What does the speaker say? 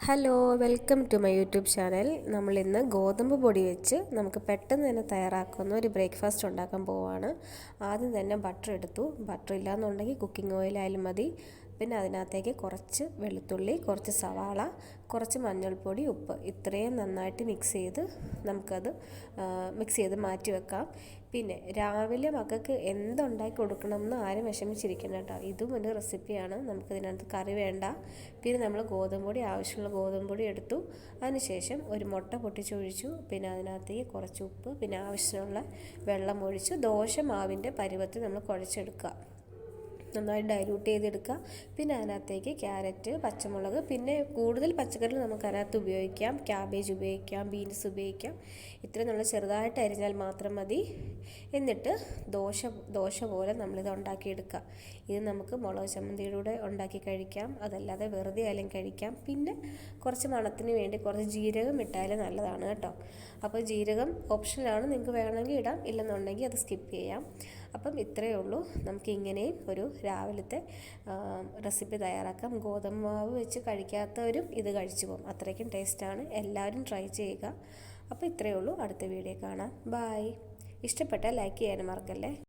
Hello welcome to my YouTube channel. നമ്മളിന്ന് ഗോതമ്പ് പൊടി വെച്ച് നമുക്ക് പെട്ടെന്ന് തന്നെ തയ്യാറാക്കുന്ന ഒരു ബ്രേക്ക്ഫാസ്റ്റ് ഉണ്ടാക്കാൻ പോവുകയാണ്. ആദ്യം തന്നെ ബട്ടർ എടുത്തു. ബട്ടർ ഇല്ലയെന്നുണ്ടെങ്കിൽ കുക്കിംഗ് ഓയിലായാലും മതി. പിന്നെ അതിനകത്തേക്ക് കുറച്ച് വെളുത്തുള്ളി, കുറച്ച് സവാള, കുറച്ച് മഞ്ഞൾപ്പൊടി, ഉപ്പ് ഇത്രയും നന്നായിട്ട് നമുക്കത് മിക്സ് ചെയ്ത് മാറ്റി വെക്കാം. പിന്നെ രാവിലെ മക്കൾക്ക് എന്തുണ്ടാക്കി കൊടുക്കണമെന്ന് ആരും വിഷമിച്ചിരിക്കണം കേട്ടോ. ഇതും ഒരു റെസിപ്പിയാണ്. നമുക്കിതിനകത്ത് കറി വേണ്ട. പിന്നെ നമ്മൾ ആവശ്യമുള്ള ഗോതമ്പ് പൊടി എടുത്തു. അതിനുശേഷം ഒരു മുട്ട പൊട്ടിച്ചൊഴിച്ചു. പിന്നെ അതിനകത്തേക്ക് കുറച്ച് ഉപ്പ്, പിന്നെ ആവശ്യമുള്ള വെള്ളം ഒഴിച്ച് ദോശ മാവിൻ്റെ പരുവത്തിൽ നമ്മൾ കുഴച്ചെടുക്കുക. നന്നായി ഡൈല്യൂട്ട് ചെയ്തെടുക്കുക. പിന്നെ അതിനകത്തേക്ക് ക്യാരറ്റ്, പച്ചമുളക്, പിന്നെ കൂടുതൽ പച്ചക്കറി നമുക്ക് അതിനകത്ത് ഉപയോഗിക്കാം. ക്യാബേജ് ഉപയോഗിക്കാം, ബീൻസ് ഉപയോഗിക്കാം. ഇത്രയും നമ്മൾ ചെറുതായിട്ട് അരിഞ്ഞാൽ മാത്രം മതി. എന്നിട്ട് ദോശ പോലെ നമ്മളിത് ഉണ്ടാക്കിയെടുക്കുക. ഇത് നമുക്ക് മുളക് ചമ്മന്തിയുടെ കൂടെ ഉണ്ടാക്കി കഴിക്കാം, അതല്ലാതെ വെറുതെ ആയാലും കഴിക്കാം. പിന്നെ കുറച്ച് മണത്തിന് വേണ്ടി കുറച്ച് ജീരകം ഇട്ടാലും നല്ലതാണ് കേട്ടോ. അപ്പോൾ ജീരകം ഓപ്ഷനാണ്, നിങ്ങൾക്ക് വേണമെങ്കിൽ ഇടാം, ഇല്ലെന്നുണ്ടെങ്കിൽ അത് സ്കിപ്പ് ചെയ്യാം. അപ്പം ഇത്രയേ ഉള്ളൂ. നമുക്ക് ഇങ്ങനെയും ഒരു രാവിലത്തെ റെസിപ്പി തയ്യാറാക്കാം. ഗോതമ്പ് മാവ് വെച്ച് കഴിക്കാത്തവരും ഇത് കഴിച്ചു പോകും, അത്രയ്ക്കും ടേസ്റ്റാണ്. എല്ലാവരും ട്രൈ ചെയ്യുക. അപ്പോൾ ഇത്രയേ ഉള്ളൂ. അടുത്ത വീഡിയോ കാണാം. ബായ്. ഇഷ്ടപ്പെട്ടാൽ ലൈക്ക് ചെയ്യാനും മറക്കല്ലേ.